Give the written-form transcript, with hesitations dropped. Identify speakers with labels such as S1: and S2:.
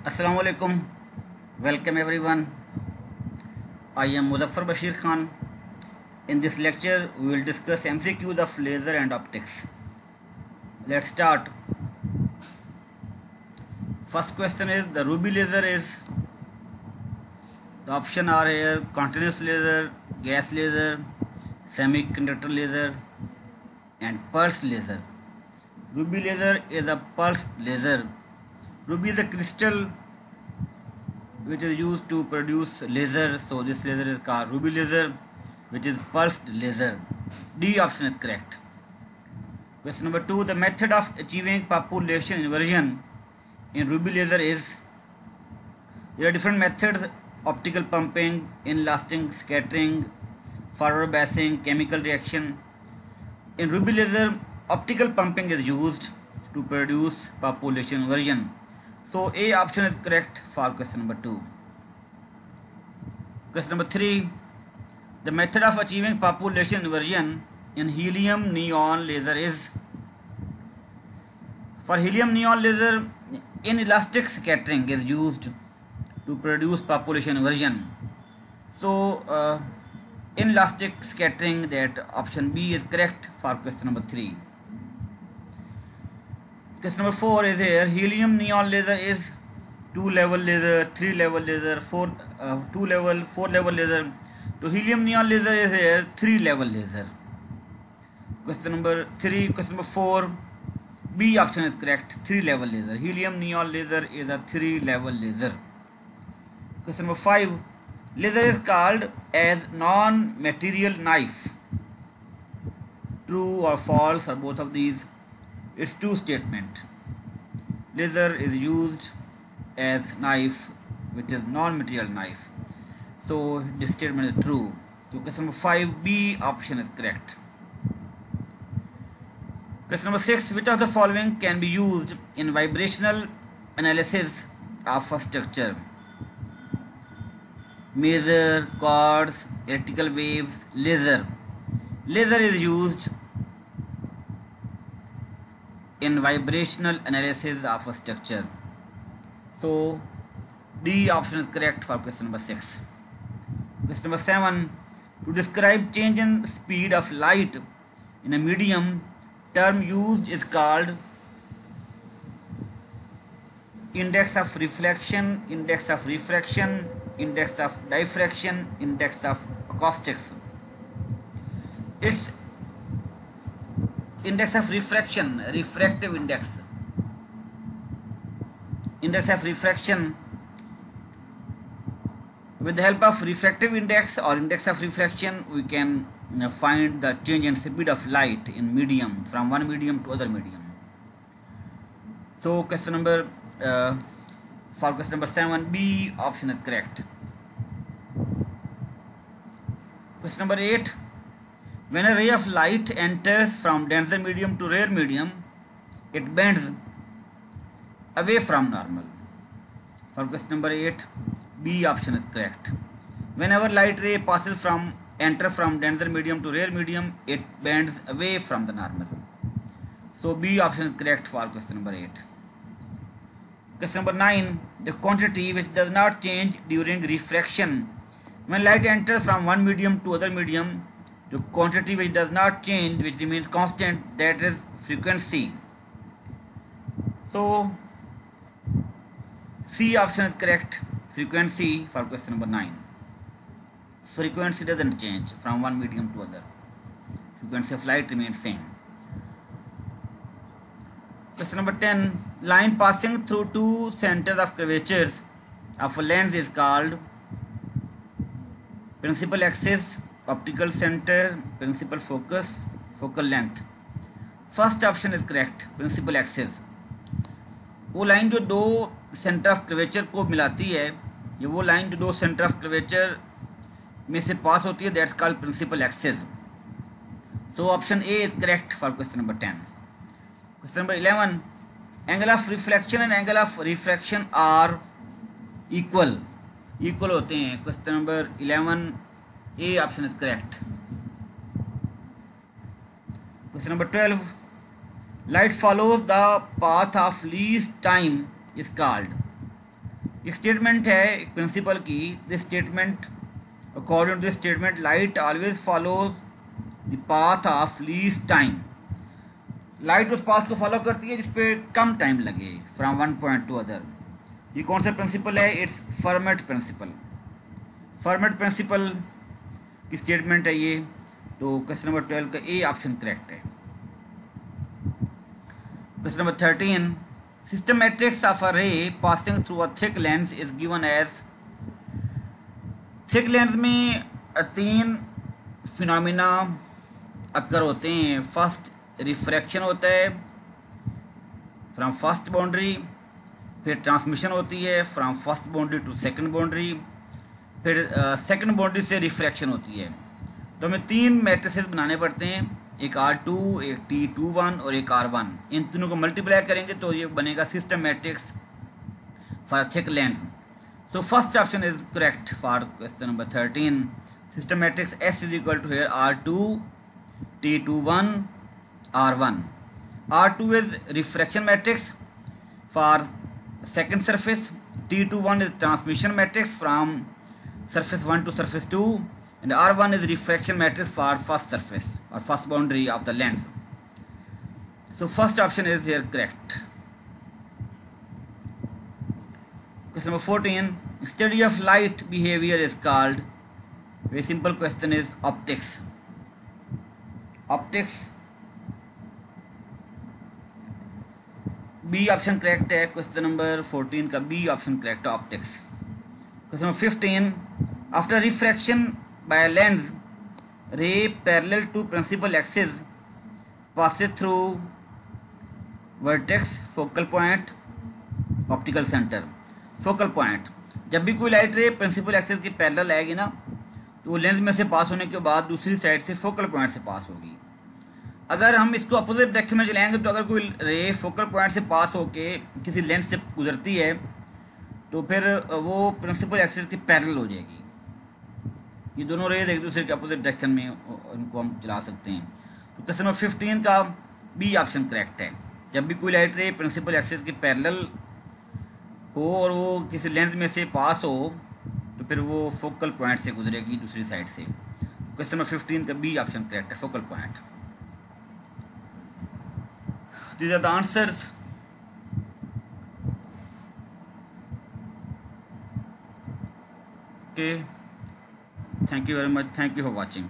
S1: Assalamu alaikum. Welcome everyone. I am Muzaffar Bashir Khan. In this lecture, we will discuss MCQs of laser and optics. Let's start. First question is the ruby laser is. The options are here: continuous laser, gas laser, semiconductor laser, and pulsed laser. Ruby laser is a pulsed laser. Ruby is a crystal which is used to produce laser, so this laser is called ruby laser, which is pulsed laser. D option is correct. Question number 2, the method of achieving population inversion in ruby laser is. There are different methods: optical pumping, inelastic scattering, forward biasing, chemical reaction. In ruby laser, optical pumping is used to produce population inversion. So A option is correct for question number 2. Question number 3, the method of achieving population inversion in helium neon laser is. For helium neon laser, inelastic scattering is used to produce population inversion. So inelastic scattering, that option B is correct for question number 3. Question number 4 is here: helium neon laser is 2-level laser, 3-level laser, 2-level, 4-level laser. So helium neon laser is here 3-level laser. Question number 4, B option is correct, 3-level laser. Helium neon laser is a 3-level laser. Question number 5, laser is called as non-material knife. True or false or both of these? It's two statement. Laser is used as knife, which is non-material knife. So this statement is true. So question number 5, B option is correct. Question number 6, which of the following can be used in vibrational analysis of a structure? Maser, quartz, electrical waves, laser. Laser is used in vibrational analysis of a structure. So D option is correct for question number 6. Question number 7, to describe change in speed of light in a medium, term used is called index of reflection, index of refraction, index of diffraction, index of acoustics. It's index of refraction, refractive index. Index of refraction, with the help of refractive index or index of refraction, we can find the change in speed of light in medium, from one medium to other medium. So question number for question number 7, B option is correct. Question number 8, when a ray of light enters from denser medium to rare medium, it bends away from normal. For question number 8, B option is correct. Whenever light ray enter from denser medium to rare medium, it bends away from the normal. So B option is correct for question number 8. Question number 9, the quantity which does not change during refraction. When light enters from one medium to other medium, the quantity which does not change, which remains constant, that is frequency. So C option is correct, frequency for question number 9. Frequency doesn't change from one medium to other. Frequency of light remains same. Question number 10, line passing through two centers of curvatures of a lens is called principal axis, optical center, principal focus, focal length. First option is correct, principal axis. वो line जो दो centre of curvature को मिलाती है, ये वो line जो दो centre of curvature में से पास होती है, that's called principal axis. So option A is correct for question number 10. Question number 11, angle of reflection and angle of refraction are equal होते हैं. Question number 11, A option is correct. Question number 12, light follows the path of least time is called. एक statement है एक principle की, this statement according to this statement light always follows the path of least time. Light उस पाथ को follow करती है जिसपे कम टाइम लगे from one point to other. ये कौन सा प्रिंसिपल है? It's Fermat principle. Fermat principle की स्टेटमेंट है ये। तो क्वेश्चन नंबर 12 का ए ऑप्शन करेक्ट है। Question number 13, system matrix of a रे passing through a thick lens is given as. Thick lens में तीन फिनोमिना अक्कर होते हैं। फर्स्ट रिफ्रैक्शन होता है फ्रॉम फर्स्ट बाउंड्री, फिर ट्रांसमिशन होती है from first boundary to second boundary, फिर सेकंड बाउंड्री से रिफ्रैक्शन होती है। तो हमें तीन मैट्रिसेस बनाने पड़ते हैं, एक R2, एक T21 और एक R1। इन तीनों को मल्टीप्लाई करेंगे तो ये बनेगा system matrix for thick lens. So first option is correct for question number 13। System matrix S is equal to here R2, T21, R1. R2 is refraction matrix for second surface. T21 is transmission matrix from surface 1 to surface 2, and R1 is refraction matrix for first surface or first boundary of the lens. So first option is here correct. Question number 14, study of light behavior is called, very simple question is optics. Optics, B option correct है। Question number 14 का B option correct है, optics. Question number 15, after refraction by lens ray parallel to principal axis passes through vertex focal point optical centre. Focal point, जब भी कोई light रे principal axis की parallel आएगी ना तो वो लेंस में से पास होने के बाद दूसरी साइड से फोकल पॉइंट से पास होगी। अगर हम इसको अपोजिट डायरेक्शन में चलाएंगे तो अगर कोई रे फोकल पॉइंट से पास होके किसी लेंस से गुजरती है तो फिर वो प्रिंसिपल एक्सिस की पैरेलल हो जाएगी। ये दोनों रेज एक दूसरे के अपोजिट डायरेक्शन में इनको हम चला सकते हैं। तो क्वेश्चन नंबर 15 का बी ऑप्शन करेक्ट है। जब भी कोई लाइट रे प्रिंसिपल एक्सिस की पैरेलल हो और वो किसी लेंस में से पास हो तो फिर वो फोकल पॉइंट से गुजरेगी दूसरी साइड से। क्वेश्चन नंबर 15 का बी ऑप्शन करेक्ट है, focal point. These are the answers. Okay. Thank you very much. Thank you for watching.